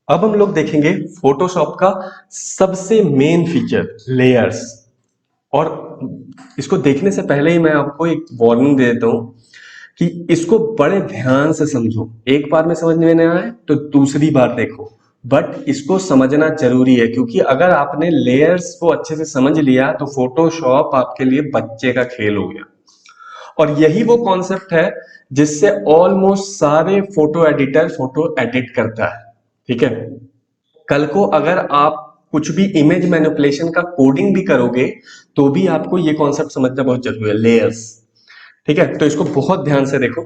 अब हम लोग देखेंगे फोटोशॉप का सबसे मेन फीचर लेयर्स। और इसको देखने से पहले ही मैं आपको एक वार्निंग दे देता हूं कि इसको बड़े ध्यान से समझो। एक बार में समझ में नहीं आए तो दूसरी बार देखो, बट इसको समझना जरूरी है क्योंकि अगर आपने लेयर्स को अच्छे से समझ लिया तो फोटोशॉप आपके लिए बच्चे का खेल हो गया। और यही वो कॉन्सेप्ट है जिससे ऑलमोस्ट सारे फोटो एडिटर फोटो एडिट करता है। ठीक है, कल को अगर आप कुछ भी इमेज मैनिपुलेशन का कोडिंग भी करोगे तो भी आपको ये कॉन्सेप्ट समझना बहुत जरूरी है, लेयर्स। ठीक है, तो इसको बहुत ध्यान से देखो।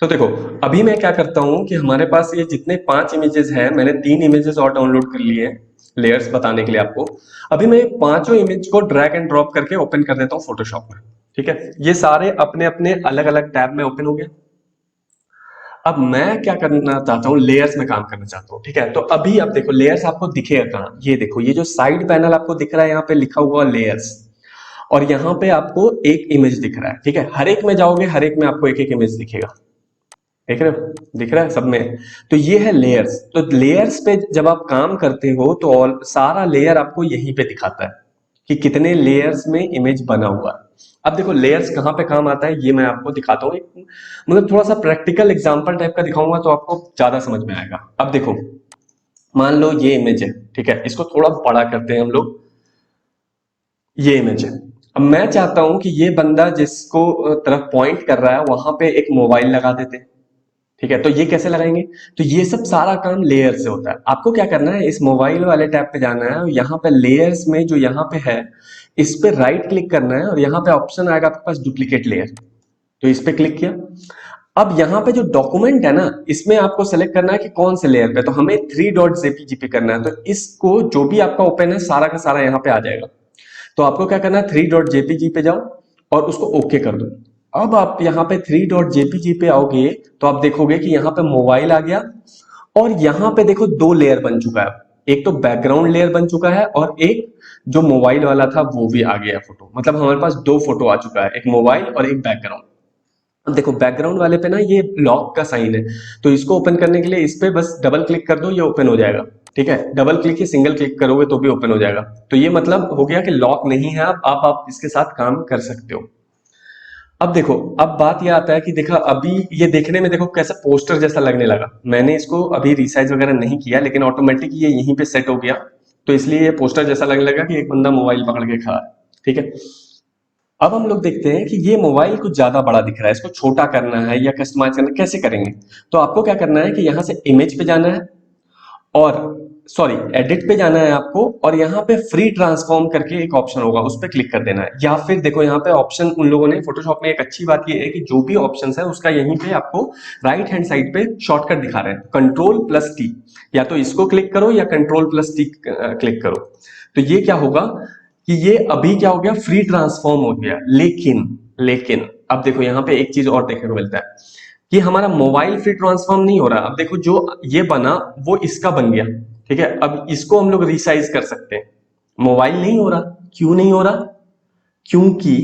तो देखो, अभी मैं क्या करता हूं कि हमारे पास ये जितने 5 इमेजेस हैं, मैंने 3 इमेजेस और डाउनलोड कर लिए हैं लेयर्स बताने के लिए आपको। अभी मैं पांचों इमेज को ड्रैग एंड ड्रॉप करके ओपन कर देता हूं फोटोशॉप में। ठीक है, ये सारे अपने अपने अलग अलग टैब में ओपन हो गए। अब मैं क्या करना चाहता हूँ, लेयर्स में काम करना चाहता हूँ। ठीक है, तो अभी अब देखो लेयर्स आपको दिखेगा कहाँ, ये देखो, ये जो साइड पैनल आपको दिख रहा है, यहाँ पे लिखा हुआ लेयर्स, और यहाँ पे आपको एक इमेज दिख रहा है। ठीक है, हर एक में जाओगे, हर एक में आपको एक एक इमेज दिखेगा। देख रहे हो, दिख रहा है सब में। तो ये है लेयर्स। तो लेयर्स पे जब आप काम करते हो तो ऑल सारा लेयर आपको यहीं पे दिखाता है कि कितने लेयर्स में इमेज बना हुआ है। अब देखो लेयर्स कहाँ पे काम आता है ये मैं आपको दिखाता हूँ। एक मतलब थोड़ा सा प्रैक्टिकल एग्जांपल टाइप का दिखाऊंगा तो आपको ज्यादा समझ में आएगा। अब देखो, मान लो ये इमेज है। ठीक है, इसको थोड़ा बड़ा करते हैं हम लोग। ये इमेज है। अब मैं चाहता हूं कि ये बंदा जिसको तरफ पॉइंट कर रहा है वहां पे एक मोबाइल लगा देते हैं। ठीक है, तो ये कैसे लगाएंगे? तो ये सब सारा काम लेयर से होता है। आपको क्या करना है, इस मोबाइल वाले टैब पे जाना है और यहाँ पे लेयर्स में जो यहाँ पे है इस पे राइट क्लिक करना है और यहाँ पे ऑप्शन आएगा आपके पास डुप्लीकेट लेयर। तो इस पे क्लिक किया। अब यहाँ पे जो डॉक्यूमेंट है ना, इसमें आपको सेलेक्ट करना है कि कौन से लेयर पे। तो हमें 3.jpg पे करना है, तो इसको जो भी आपका ओपन है सारा का सारा यहाँ पे आ जाएगा। तो आपको क्या करना है, 3.jpg पे जाओ और उसको ओके कर दो। अब आप यहाँ पे 3.jpg पे आओगे तो आप देखोगे कि यहाँ पे मोबाइल आ गया और यहाँ पे देखो दो लेयर बन चुका है। एक तो बैकग्राउंड लेयर बन चुका है और एक जो मोबाइल वाला था वो भी आ गया फोटो। मतलब हमारे पास दो फोटो आ चुका है, एक मोबाइल और एक बैकग्राउंड। अब देखो बैकग्राउंड वाले पे ना ये लॉक का साइन है, तो इसको ओपन करने के लिए इस पे बस डबल क्लिक कर दो, ये ओपन हो जाएगा। ठीक है, डबल क्लिक या सिंगल क्लिक करोगे तो भी ओपन हो जाएगा। तो ये मतलब हो गया कि लॉक नहीं है, अब आप इसके साथ काम कर सकते हो। अब देखो, अब बात ये आता है कि देखा अभी ये देखने में देखो कैसे पोस्टर जैसा लगने लगा। मैंने इसको अभी रिसाइज वगैरह नहीं किया लेकिन ऑटोमेटिक ये यहीं पे सेट हो गया, तो इसलिए ये पोस्टर जैसा लगने लगा कि एक बंदा मोबाइल पकड़ के खड़ा है। ठीक है, अब हम लोग देखते हैं कि ये मोबाइल कुछ ज्यादा बड़ा दिख रहा है, इसको छोटा करना है या कस्टमाइज करना है, कैसे करेंगे? तो आपको क्या करना है कि यहाँ से इमेज पे जाना है और सॉरी एडिट पे जाना है आपको, और यहाँ पे फ्री ट्रांसफॉर्म करके एक ऑप्शन होगा उस पर क्लिक कर देना है। या फिर देखो यहाँ पे ऑप्शन उन लोगों ने फोटोशॉप में, एक अच्छी बात ये है कि जो भी ऑप्शन है उसका यहीं पे आपको राइट हैंड साइड पे शॉर्टकट दिखा रहे हैं, कंट्रोल+T। या तो इसको क्लिक करो या कंट्रोल+T क्लिक करो। तो ये क्या होगा कि ये अभी क्या हो गया, फ्री ट्रांसफॉर्म हो गया। लेकिन लेकिन अब देखो यहाँ पे एक चीज और देखने को मिलता है कि हमारा मोबाइल फ्री ट्रांसफॉर्म नहीं हो रहा। अब देखो जो ये बना वो इसका बन गया। ठीक है, अब इसको हम लोग रिसाइज कर सकते हैं। मोबाइल नहीं हो रहा, क्यों नहीं हो रहा? क्योंकि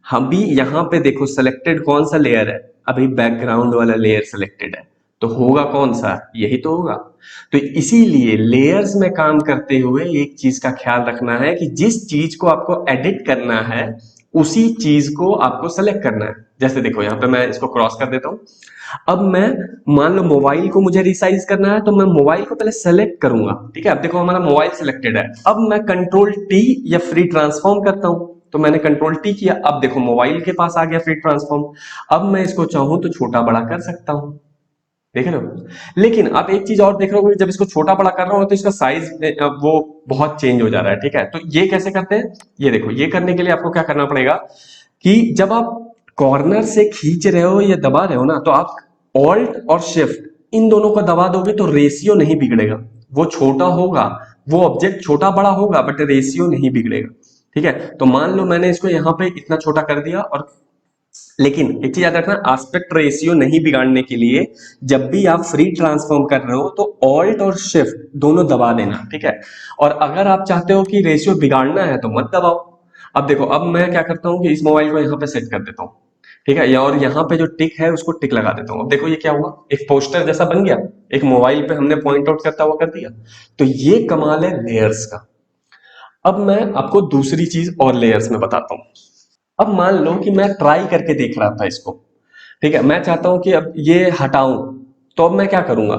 हम भी यहाँ पे देखो सिलेक्टेड कौन सा लेयर है, अभी बैकग्राउंड वाला लेयर सिलेक्टेड है, तो होगा कौन सा, यही तो होगा। तो इसीलिए लेयर्स में काम करते हुए एक चीज का ख्याल रखना है कि जिस चीज को आपको एडिट करना है उसी चीज को आपको सेलेक्ट करना है। जैसे देखो यहाँ पे मैं इसको क्रॉस कर देता हूं। अब मैं मान लो मोबाइल को मुझे रिसाइज करना है तो मैं मोबाइल को पहले सेलेक्ट करूंगा। ठीक है, अब देखो हमारा मोबाइल सिलेक्टेड है। अब मैं कंट्रोल+T या फ्री ट्रांसफॉर्म करता हूं, तो मैंने कंट्रोल+T किया, अब देखो मोबाइल के पास आ गया फ्री ट्रांसफॉर्म। अब मैं इसको चाहूं तो छोटा बड़ा कर सकता हूं। देख रहे हो? लेकिन आप एक चीज और देख रहे हो, जब इसको छोटा बड़ा कर रहा हूं तो इसका साइज वो बहुत चेंज हो जा रहा है। ठीक है, तो ये कैसे करते हैं, ये देखो, ये करने के लिए आपको क्या करना पड़ेगा कि जब आप कॉर्नर से खींच रहे हो या दबा रहे हो ना, तो आप ऑल्ट और शिफ्ट इन दोनों को दबा दोगे तो रेशियो नहीं बिगड़ेगा। वो छोटा होगा, वो ऑब्जेक्ट छोटा बड़ा होगा बट रेशियो नहीं बिगड़ेगा। ठीक है, तो मान लो मैंने इसको यहाँ पे इतना छोटा कर दिया, और लेकिन एक चीज याद रखना, एस्पेक्ट रेशियो नहीं बिगाड़ने के लिए जब भी आप फ्री ट्रांसफॉर्म कर रहे हो तो ऑल्ट और शिफ्ट दोनों दबा देना। ठीक है, और अगर आप चाहते हो कि रेशियो बिगाड़ना है तो मत दबाओ। अब देखो, अब मैं क्या करता हूं कि इस मोबाइल को यहाँ पे सेट कर देता हूँ। ठीक है, या और यहाँ पे जो टिक है उसको टिक लगा देता हूँ। अब देखो ये क्या हुआ, एक पोस्टर जैसा बन गया, एक मोबाइल पे हमने पॉइंट आउट करता हुआ कर दिया। तो ये कमाल है लेयर्स का। अब मैं आपको दूसरी चीज और लेयर्स में बताता हूँ। अब मान लो कि मैं ट्राई करके देख रहा था इसको, ठीक है, मैं चाहता हूं कि अब ये हटाऊं। तो अब मैं क्या करूंगा,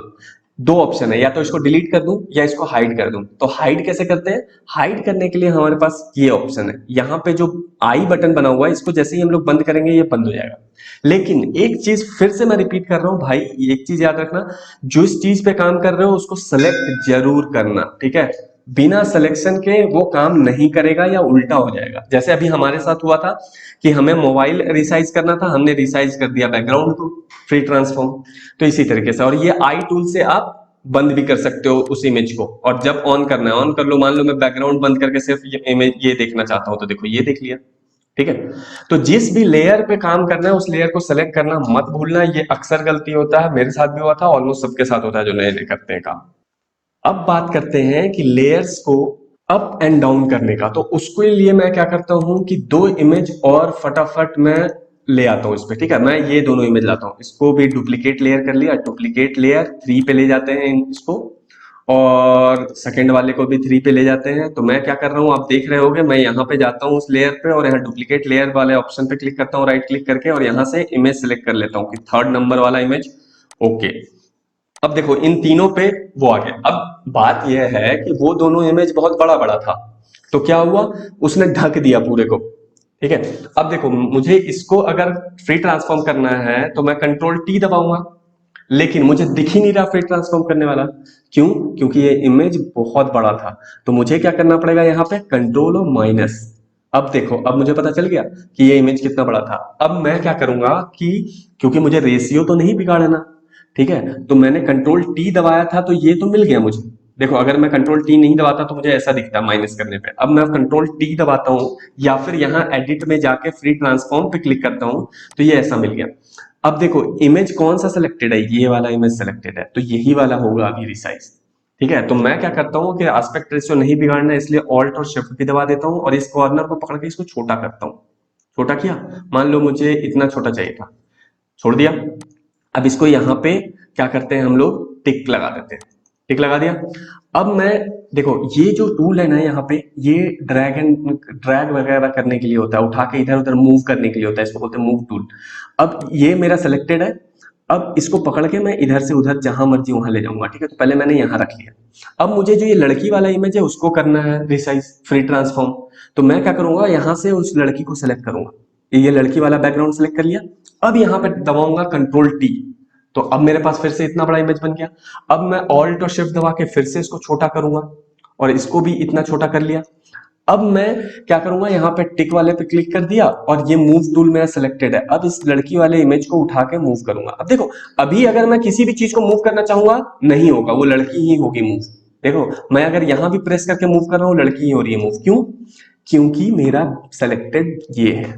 दो ऑप्शन है, या तो इसको डिलीट कर दूं या इसको हाइड कर दूं। तो हाइड कैसे करते हैं, हाइड करने के लिए हमारे पास ये ऑप्शन है, यहाँ पे जो आई बटन बना हुआ है इसको जैसे ही हम लोग बंद करेंगे ये बंद हो जाएगा। लेकिन एक चीज फिर से मैं रिपीट कर रहा हूं भाई, एक चीज याद रखना, जो इस चीज पे काम कर रहे हो उसको सेलेक्ट जरूर करना, ठीक है। बिना सिलेक्शन के वो काम नहीं करेगा या उल्टा हो जाएगा। जैसे अभी हमारे साथ हुआ था कि हमें मोबाइल रिसाइज करना था, हमने रिसाइज कर दिया बैकग्राउंड को, फ्री ट्रांसफॉर्म। तो इसी तरीके से, और ये आई टूल से आप बंद भी कर सकते हो उस इमेज को, और जब ऑन करना है ऑन कर लो। मान लो मैं बैकग्राउंड बंद करके सिर्फ ये इमेज ये देखना चाहता हूं, तो देखो ये देख लिया, ठीक है। तो जिस भी लेयर पे काम करना है उस लेयर को सेलेक्ट करना मत भूलना, ये अक्सर गलती होता है, मेरे साथ भी हुआ था, ऑलमोस्ट सबके साथ होता है जो नए नए करते हैं काम। अब बात करते हैं कि लेयर्स को अप एंड डाउन करने का। तो उसके लिए मैं क्या करता हूं कि दो इमेज और फटाफट मैं ले आता हूं इस पे, ठीक है। मैं ये दोनों इमेज लाता हूं, इसको भी डुप्लीकेट लेयर कर लिया, डुप्लीकेट लेयर 3 पे ले जाते हैं इसको, और सेकंड वाले को भी 3 पे ले जाते हैं। तो मैं क्या कर रहा हूं आप देख रहे होगे, मैं यहाँ पे जाता हूँ उस लेयर पे और यहाँ डुप्लीकेट लेयर वाले ऑप्शन पे क्लिक करता हूँ राइट क्लिक करके, और यहाँ से इमेज सेलेक्ट कर लेता हूँ कि थर्ड नंबर वाला इमेज, ओके। अब देखो इन तीनों पे वो आ गया। अब बात यह है कि वो दोनों इमेज बहुत बड़ा बड़ा था, तो क्या हुआ, उसने ढक दिया पूरे को, ठीक है। अब देखो मुझे इसको अगर फ्री ट्रांसफॉर्म करना है तो मैं कंट्रोल टी दबाऊंगा, लेकिन मुझे दिख ही नहीं रहा फ्री ट्रांसफॉर्म करने वाला। क्यों, क्योंकि ये इमेज बहुत बड़ा था। तो मुझे क्या करना पड़ेगा, यहाँ पे कंट्रोल और माइनस। अब देखो अब मुझे पता चल गया कि ये इमेज कितना बड़ा था। अब मैं क्या करूंगा कि क्योंकि मुझे रेशियो तो नहीं बिगाड़ना, ठीक है, तो मैंने कंट्रोल टी दबाया था तो ये तो मिल गया मुझे। देखो अगर मैं कंट्रोल टी नहीं दबाता तो मुझे ऐसा दिखता माइनस करने पे। अब मैं कंट्रोल टी दबाता हूं या फिर यहाँ एडिट में जाके फ्री ट्रांसफॉर्म पे क्लिक करता हूं, तो ये ऐसा मिल गया। अब देखो इमेज कौन सा सिलेक्टेड है, ये वाला इमेज सिलेक्टेड है, तो यही वाला होगा अभी रिसाइज, ठीक है। तो मैं क्या करता हूँ कि एस्पेक्ट रेशियो नहीं बिगाड़ना है, इसलिए ऑल्ट और शिफ्ट भी दबा देता हूँ और इस कॉर्नर को पकड़ के इसको छोटा करता हूँ। छोटा किया, मान लो मुझे इतना छोटा चाहिए था, छोड़ दिया। अब इसको यहाँ पे क्या करते हैं हम लोग, टिक लगा देते हैं, टिक लगा दिया। अब मैं देखो ये जो टूल है ना यहाँ पे, ये ड्रैग वगैरह करने के लिए होता है, उठा के इधर उधर मूव करने के लिए होता है, इसको बोलते हैं मूव टूल। अब ये मेरा सिलेक्टेड है, अब इसको पकड़ के मैं इधर से उधर जहां मर्जी वहां ले जाऊंगा, ठीक है। तो पहले मैंने यहाँ रख लिया। अब मुझे जो ये लड़की वाला इमेज है उसको करना है रिसाइज फ्री ट्रांसफॉर्म। तो मैं क्या करूंगा, यहाँ से उस लड़की को सेलेक्ट करूंगा, ये लड़की वाला बैकग्राउंड सेलेक्ट कर लिया। अब यहाँ पे दबाऊंगा कंट्रोल टी, तो अब मेरे पास फिर से इतना बड़ा इमेज बन गया। अब मैं ऑल्ट और शिफ्ट दबा के फिर से इसको छोटा करूंगा और इसको भी इतना छोटा कर लिया। अब मैं क्या करूंगा, यहाँ पे टिक वाले पे क्लिक कर दिया और ये मूव टूल मेरा सिलेक्टेड है। अब इस लड़की वाले इमेज को उठा के मूव करूंगा। अब देखो अभी अगर मैं किसी भी चीज को मूव करना चाहूंगा नहीं होगा, वो लड़की ही होगी मूव। देखो मैं अगर यहां भी प्रेस करके मूव कर रहा हूं, लड़की ही हो रही है मूव। क्यों, क्योंकि मेरा सेलेक्टेड ये है,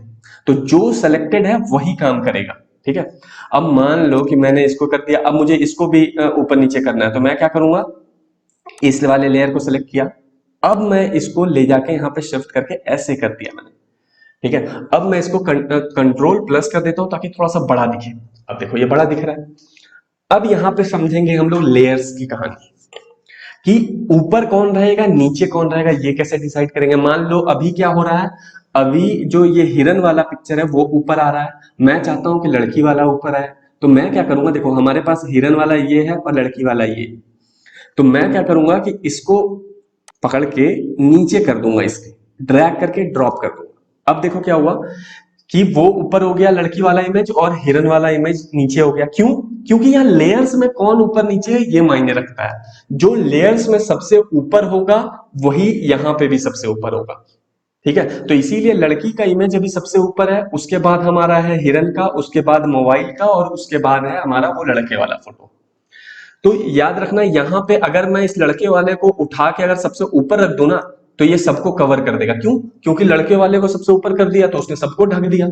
तो जो सेलेक्टेड है वही काम करेगा, ठीक है। अब मान लो कि मैंने इसको कर दिया, अब मुझे इसको भी ऊपर नीचे करना है, तो मैं क्या करूंगा, इस वाले लेयर को सिलेक्ट किया। अब मैं इसको ले जाके यहाँ पे शिफ्ट करके ऐसे कर दिया मैंने, ठीक है। अब मैं इसको कंट्रोल प्लस कर देता हूं ताकि थोड़ा सा बड़ा दिखे। अब देखो ये बड़ा दिख रहा है। अब यहाँ पे समझेंगे हम लोग लेयर्स की कहानी, कि ऊपर कौन रहेगा नीचे कौन रहेगा ये कैसे डिसाइड करेंगे। मान लो अभी क्या हो रहा है, अभी जो ये हिरन वाला पिक्चर है वो ऊपर आ रहा है, मैं चाहता हूं कि लड़की वाला ऊपर आए। तो मैं क्या करूंगा, देखो हमारे पास हिरन वाला ये है और लड़की वाला ये, तो मैं क्या करूंगा कि इसको पकड़ के नीचे कर दूंगा, इसके ड्रैग करके ड्रॉप कर दूंगा। अब देखो क्या हुआ कि वो ऊपर हो गया लड़की वाला इमेज और हिरन वाला इमेज नीचे हो गया। क्यों, क्योंकि यहाँ लेयर्स में कौन ऊपर नीचे है ये मायने रखता है। जो लेयर्स में सबसे ऊपर होगा वही यहाँ पे भी सबसे ऊपर होगा, ठीक है। तो इसीलिए लड़की का इमेज अभी सबसे ऊपर है, उसके बाद हमारा है हिरन का, उसके बाद मोबाइल का, और उसके बाद है हमारा वो लड़के वाला फोटो। तो याद रखना यहाँ पे अगर मैं इस लड़के वाले को उठा के अगर सबसे ऊपर रख दूं ना, तो ये सबको कवर कर देगा। क्यों, क्योंकि लड़के वाले को सबसे ऊपर कर दिया तो उसने सबको ढक दिया,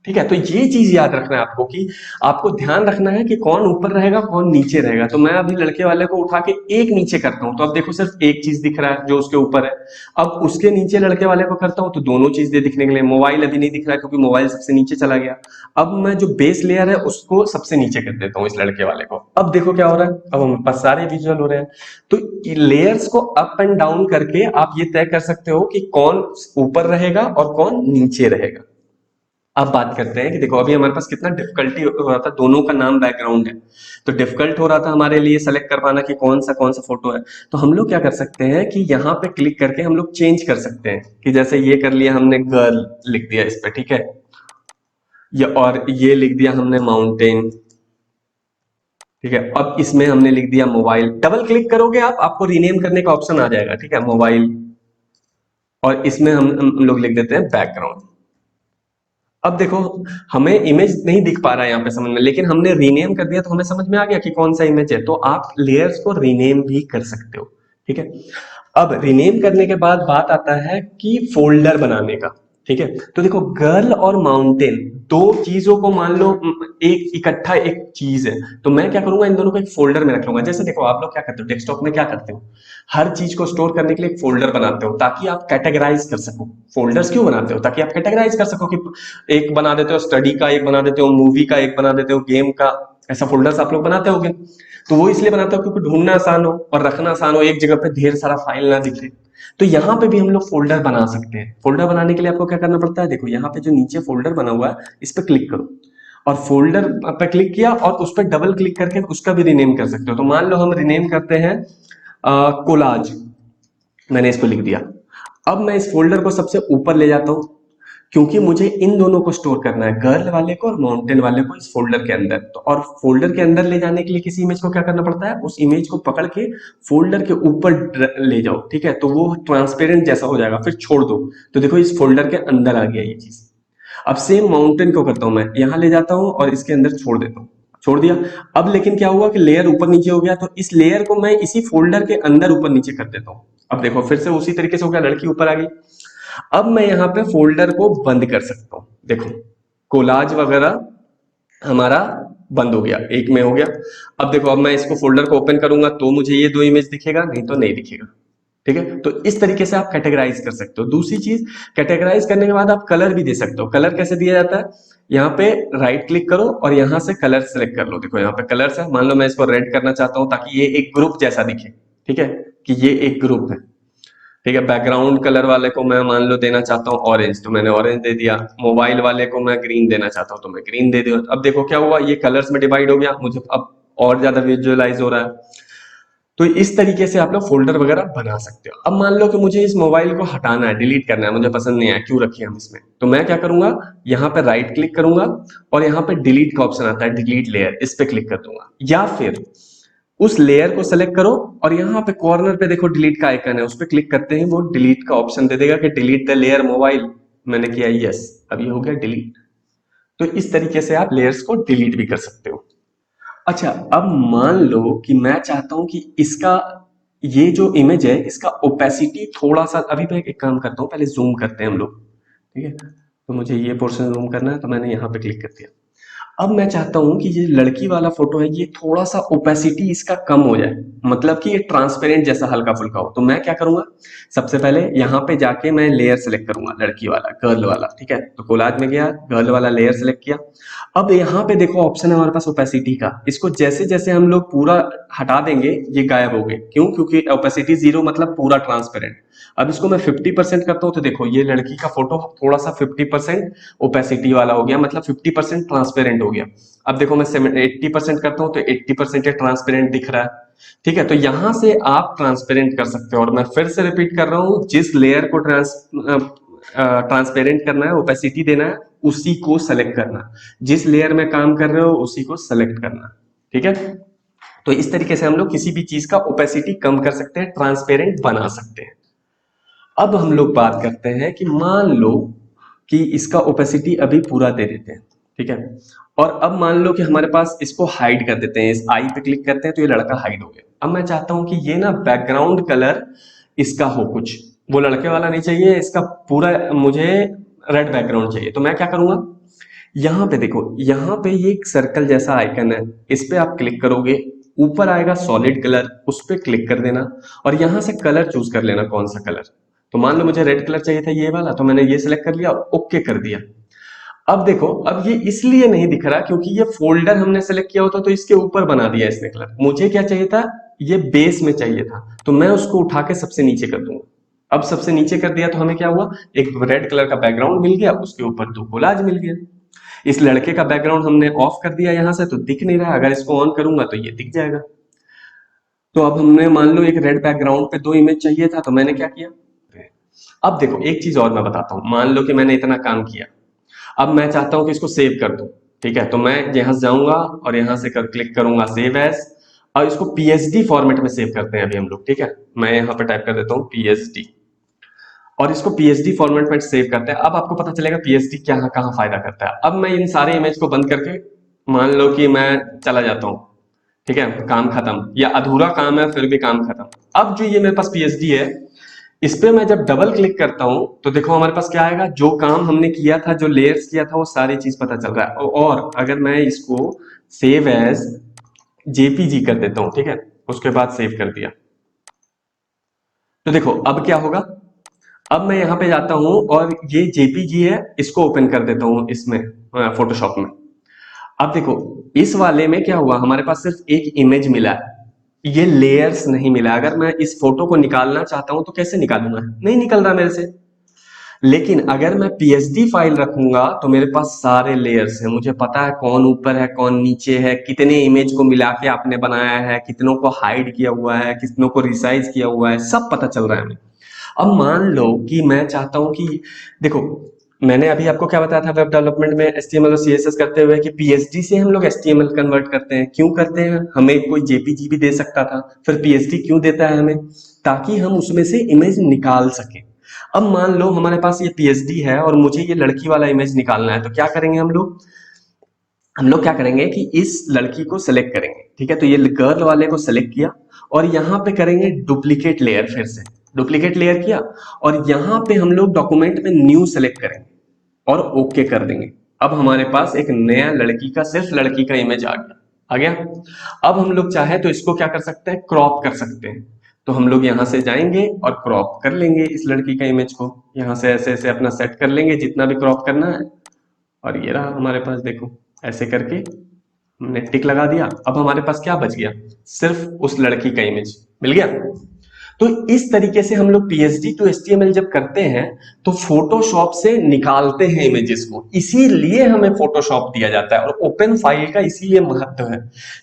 ठीक है, तो ये चीज याद रखना है आपको कि आपको ध्यान रखना है कि कौन ऊपर रहेगा कौन नीचे रहेगा। तो मैं अभी लड़के वाले को उठा के एक नीचे करता हूं तो अब देखो सिर्फ एक चीज दिख रहा है जो उसके ऊपर है। अब उसके नीचे लड़के वाले को करता हूं तो दोनों चीजें दिखने के लिए, मोबाइल अभी नहीं दिख रहा है क्योंकि मोबाइल सबसे नीचे चला गया। अब मैं जो बेस लेयर है उसको सबसे नीचे कर देता हूँ इस लड़के वाले को। अब देखो क्या हो रहा है, अब हमारे पास सारे विजुअल हो रहे हैं। तो लेयर्स को अप एंड डाउन करके आप ये तय कर सकते हो कि कौन ऊपर रहेगा और कौन नीचे रहेगा। अब बात करते हैं कि देखो अभी हमारे पास कितना डिफिकल्टी हो रहा था, दोनों का नाम बैकग्राउंड है तो डिफिकल्ट हो रहा था हमारे लिए सेलेक्ट कर पाना कि कौन सा फोटो है। तो हम लोग क्या कर सकते हैं कि यहाँ पे क्लिक करके हम लोग चेंज कर सकते हैं कि जैसे ये कर लिया हमने गर्ल लिख दिया इस पे, ठीक है, ये और ये लिख दिया हमने माउंटेन, ठीक है। अब इसमें हमने लिख दिया मोबाइल, डबल क्लिक करोगे आप, आपको रीनेम करने का ऑप्शन आ जाएगा, ठीक है, मोबाइल। और इसमें हम लोग लिख देते हैं बैकग्राउंड। अब देखो हमें इमेज नहीं दिख पा रहा है यहाँ पे समझ में, लेकिन हमने रीनेम कर दिया तो हमें समझ में आ गया कि कौन सा इमेज है। तो आप लेयर्स को रीनेम भी कर सकते हो, ठीक है। अब रीनेम करने के बाद बात आता है कि फोल्डर बनाने का, ठीक है। तो देखो गर्ल और माउंटेन दो चीजों को मान लो एक इकट्ठा एक चीज है, तो मैं क्या करूंगा इन दोनों को एक फोल्डर में रख लूंगा। जैसे देखो आप लोग क्या करते हो डेस्कटॉप में, क्या करते हो हर चीज को स्टोर करने के लिए एक फोल्डर बनाते हो ताकि आप कैटेगराइज कर सको। फोल्डर्स क्यों बनाते हो? ताकि आप कैटेगराइज कर सको कि एक बना देते हो स्टडी का, एक बना देते हो मूवी का, एक बना देते हो गेम का, ऐसा फोल्डर्स आप लोग बनाते होगे। तो वो इसलिए बनाते हो क्योंकि ढूंढना आसान हो और रखना आसान हो, एक जगह पे ढेर सारा फाइल ना दिखे। तो यहाँ पे भी हम लोग फोल्डर बना सकते हैं। फोल्डर बनाने के लिए आपको क्या करना पड़ता है, देखो यहाँ पे जो नीचे फोल्डर बना हुआ है इस पे क्लिक करो और फोल्डर पे क्लिक किया और उस पर डबल क्लिक करके उसका भी रिनेम कर सकते हो। तो मान लो हम रिनेम करते हैं कोलाज, मैंने इसको लिख दिया। अब मैं इस फोल्डर को सबसे ऊपर ले जाता हूं क्योंकि मुझे इन दोनों को स्टोर करना है, गर्ल वाले को और माउंटेन वाले को इस फोल्डर के अंदर। तो और फोल्डर के अंदर ले जाने के लिए किसी इमेज को क्या करना पड़ता है, उस इमेज को पकड़ के फोल्डर के ऊपर ले जाओ, ठीक है, तो वो ट्रांसपेरेंट जैसा हो जाएगा, फिर छोड़ दो। तो देखो इस फोल्डर के अंदर आ गया ये चीज। अब सेम माउंटेन को करता हूं, मैं यहां ले जाता हूं और इसके अंदर छोड़ देता हूँ, छोड़ दिया। अब लेकिन क्या हुआ कि लेयर ऊपर नीचे हो गया, तो इस लेयर को मैं इसी फोल्डर के अंदर ऊपर नीचे कर देता हूँ। अब देखो फिर से उसी तरीके से हो गया, लड़की ऊपर आ गई। अब मैं यहाँ पे फोल्डर को बंद कर सकता हूँ, देखो कोलाज वगैरह हमारा बंद हो गया, एक में हो गया। अब देखो अब मैं इसको फोल्डर को ओपन करूंगा तो मुझे ये दो इमेज दिखेगा, नहीं तो नहीं दिखेगा, ठीक है। तो इस तरीके से आप कैटेगराइज कर सकते हो। दूसरी चीज, कैटेगराइज करने के बाद आप कलर भी दे सकते हो। कलर कैसे दिया जाता है, यहाँ पे राइट क्लिक करो और यहाँ से कलर सेलेक्ट कर लो। देखो यहाँ पे कलर्स है, मान लो मैं इसको रेड करना चाहता हूँ ताकि ये एक ग्रुप जैसा दिखे, ठीक है, कि ये एक ग्रुप है, ठीक है। बैकग्राउंड कलर वाले को मैं मान लो देना चाहता हूँ ऑरेंज, तो मैंने ऑरेंज दे दिया। मोबाइल वाले को मैं ग्रीन देना चाहता हूँ तो मैं ग्रीन दे दिया। अब देखो क्या हुआ, ये कलर्स में डिवाइड हो गया, मुझे अब और ज्यादा विजुअलाइज हो रहा है। तो इस तरीके से आप लोग फोल्डर वगैरह बना सकते हो। अब मान लो कि मुझे इस मोबाइल को हटाना है, डिलीट करना है, मुझे पसंद नहीं आया, क्यों रखे हम इसमें, तो मैं क्या करूंगा, यहाँ पे राइट क्लिक करूंगा और यहाँ पे डिलीट का ऑप्शन आता है, डिलीट लेयर, इस पे क्लिक कर दूंगा। या फिर उस लेयर को सेलेक्ट करो और यहाँ पे कॉर्नर पे देखो डिलीट का आइकन है, उस पर क्लिक करते ही वो डिलीट का ऑप्शन दे देगा कि डिलीट द लेयर मोबाइल। मैंने किया यस, अब ये हो गया डिलीट। तो इस तरीके से आप लेयर्स को डिलीट भी कर सकते हो। अच्छा, अब मान लो कि मैं चाहता हूं कि इसका ये जो इमेज है इसका ओपेसिटी थोड़ा सा, अभी मैं एक काम करता हूँ, पहले जूम करते हैं हम लोग, ठीक है। तो मुझे ये पोर्शन जूम करना है तो मैंने यहाँ पे क्लिक कर दिया। अब मैं चाहता हूं कि ये लड़की वाला फोटो है ये थोड़ा सा ओपेसिटी इसका कम हो जाए, मतलब कि ये ट्रांसपेरेंट जैसा हल्का फुल्का हो। तो मैं क्या करूंगा, सबसे पहले यहाँ पे जाके मैं लेयर सेलेक्ट करूंगा, लड़की वाला गर्ल वाला, ठीक है। तो कोलाज में गया, गर्ल वाला लेयर सेलेक्ट किया। अब यहाँ पे देखो ऑप्शन है हमारे पास ओपेसिटी का, इसको जैसे जैसे हम लोग पूरा हटा देंगे ये गायब हो गए, क्यों, क्योंकि ओपेसिटी 0 मतलब पूरा ट्रांसपेरेंट। अब इसको मैं 50% करता हूँ तो देखो ये लड़की का फोटो थोड़ा सा 50% ओपेसिटी वाला हो गया, मतलब 50% ट्रांसपेरेंट हो गया। अब देखो मैं 80% करता हूँ तो 80% ट्रांसपेरेंट दिख रहा है, ठीक है। तो यहां से आप ट्रांसपेरेंट कर सकते हो। और मैं फिर से रिपीट कर रहा हूं, जिस लेयर को ट्रांसपेरेंट करना है, ओपेसिटी देना है, उसी को सेलेक्ट करना, जिस लेयर में काम कर रहे हो उसी को सेलेक्ट करना, ठीक है। तो इस तरीके से हम लोग किसी भी चीज का ओपेसिटी कम कर सकते हैं, ट्रांसपेरेंट बना सकते हैं। अब हम लोग बात करते हैं कि मान लो कि इसका ओपेसिटी अभी पूरा दे देते हैं, ठीक है। और अब मान लो कि हमारे पास इसको हाइड कर देते हैं, इस आई पे क्लिक करते हैं तो ये लड़का हाइड हो गया। अब मैं चाहता हूं कि ये ना बैकग्राउंड कलर इसका हो कुछ, वो लड़के वाला नहीं चाहिए, इसका पूरा मुझे रेड बैकग्राउंड चाहिए। तो मैं क्या करूंगा, यहाँ पे देखो, यहाँ पे ये एक सर्कल जैसा आइकन है, इस पे आप क्लिक करोगे, ऊपर आएगा सॉलिड कलर, उस पे क्लिक कर देना और यहाँ से कलर चूज कर लेना कौन सा कलर। तो मान लो मुझे रेड कलर चाहिए था ये वाला, तो मैंने ये सिलेक्ट कर लिया और ओके कर दिया। अब देखो, अब ये इसलिए नहीं दिख रहा क्योंकि ये फोल्डर हमने सेलेक्ट किया होता तो इसके ऊपर बना दिया इसने कलर। मुझे क्या चाहिए था, ये बेस में चाहिए था, तो मैं उसको उठा के सबसे नीचे कर दूंगा। अब सबसे नीचे कर दिया तो हमें क्या हुआ, एक रेड कलर का बैकग्राउंड मिल गया, उसके ऊपर दो कोलाज मिल गया। इस लड़के का बैकग्राउंड हमने ऑफ कर दिया यहां से, तो दिख नहीं रहा। अगर इसको ऑन करूंगा तो ये दिख जाएगा। तो अब हमने मान लो एक रेड बैकग्राउंड पे दो इमेज चाहिए था, तो मैंने क्या किया। अब देखो एक चीज और मैं बताता हूं, मान लो कि मैंने इतना काम किया, अब मैं चाहता हूं कि इसको सेव कर दूं। ठीक है, तो मैं यहां से जाऊंगा और यहां से क्लिक करूंगा सेव एज, और इसको पीएसडी फॉर्मेट में सेव करते हैं अभी हम लोग। ठीक है, मैं यहां पे टाइप कर देता हूं पीएसडी और इसको पीएसडी फॉर्मेट में सेव करते हैं। अब आपको पता चलेगा पीएसडी क्या कहाँ फायदा करता है। अब मैं इन सारे इमेज को बंद करके मान लो कि मैं चला जाता हूं। ठीक है, काम खत्म, या अधूरा काम है फिर भी काम खत्म। अब जो ये मेरे पास पीएसडी है, इस पे मैं जब डबल क्लिक करता हूं तो देखो हमारे पास क्या आएगा, जो काम हमने किया था, जो लेयर्स किया था, वो सारी चीज पता चल रहा है। और अगर मैं इसको सेव एज जेपीजी कर देता हूं, ठीक है, उसके बाद सेव कर दिया, तो देखो अब क्या होगा। अब मैं यहां पे जाता हूं और ये जेपीजी है, इसको ओपन कर देता हूं इसमें फोटोशॉप में। अब देखो इस वाले में क्या हुआ, हमारे पास सिर्फ एक इमेज मिला है, ये लेयर्स नहीं मिला। अगर मैं इस फोटो को निकालना चाहता हूं तो कैसे निकालूंगा, नहीं निकल रहा मेरे से। लेकिन अगर मैं पीएचडी फाइल रखूंगा तो मेरे पास सारे लेयर्स हैं, मुझे पता है कौन ऊपर है कौन नीचे है, कितने इमेज को मिला के आपने बनाया है, कितनों को हाइड किया हुआ है, कितनों को रिसाइज किया हुआ है, सब पता चल रहा है हमें। अब मान लो कि मैं चाहता हूं कि देखो, मैंने अभी आपको क्या बताया था वेब डेवलपमेंट में एचटीएमएल और सीएसएस करते हुए कि पीएचडी से हम लोग एचटीएमएल कन्वर्ट करते हैं। क्यों करते हैं, हमें कोई जेपीजी भी दे सकता था, फिर पीएचडी क्यों देता है हमें, ताकि हम उसमें से इमेज निकाल सकें। अब मान लो हमारे पास ये पीएचडी है और मुझे ये लड़की वाला इमेज निकालना है, तो क्या करेंगे हम लोग क्या करेंगे कि इस लड़की को सिलेक्ट करेंगे। ठीक है, तो ये गर्ल वाले को सिलेक्ट किया और यहाँ पे करेंगे डुप्लीकेट लेयर, फिर से डुप्लीकेट लेयर किया और यहाँ पे हम लोग डॉक्यूमेंट में न्यू सेलेक्ट करेंगे और ओके कर देंगे। अब हमारे पास एक नया लड़की का, सिर्फ लड़की का इमेज आ गया। अब हम लोग चाहे तो इसको क्या कर सकते हैं, क्रॉप कर सकते हैं। तो हम लोग यहाँ से जाएंगे और क्रॉप कर लेंगे इस लड़की का इमेज को, यहाँ से ऐसे ऐसे अपना सेट कर लेंगे जितना भी क्रॉप करना है। और ये रहा हमारे पास, देखो ऐसे करके हमने टिक लगा दिया। अब हमारे पास क्या बच गया, सिर्फ उस लड़की का इमेज मिल गया। तो इस तरीके से हम लोग पीएचडी टू एचटीएमएल जब करते हैं तो फोटोशॉप से निकालते हैं इमेजेस को, इसीलिए हमें फोटोशॉप दिया जाता है। और ओपन फाइल का इसीलिए महत्व है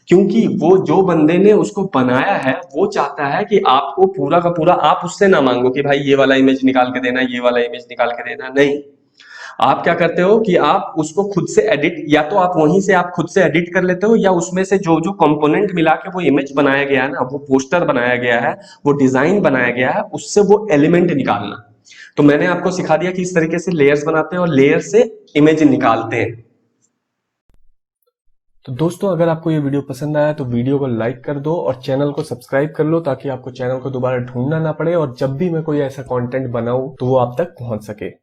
क्योंकि वो जो बंदे ने उसको बनाया है वो चाहता है कि आपको पूरा का पूरा, आप उससे ना मांगो कि भाई ये वाला इमेज निकाल के देना, ये वाला इमेज निकाल के देना, नहीं। आप क्या करते हो कि आप उसको खुद से एडिट, या तो आप वहीं से आप खुद से एडिट कर लेते हो, या उसमें से जो जो कंपोनेंट मिला के वो इमेज बनाया गया है ना, वो पोस्टर बनाया गया है, वो डिजाइन बनाया गया है, उससे वो एलिमेंट निकालना। तो मैंने आपको सिखा दिया कि इस तरीके से लेयर्स बनाते हैं और लेयर से इमेज निकालते हैं। तो दोस्तों अगर आपको ये वीडियो पसंद आया तो वीडियो को लाइक कर दो और चैनल को सब्सक्राइब कर लो, ताकि आपको चैनल को दोबारा ढूंढना ना पड़े और जब भी मैं कोई ऐसा कंटेंट बनाऊं तो वो आप तक पहुंच सके।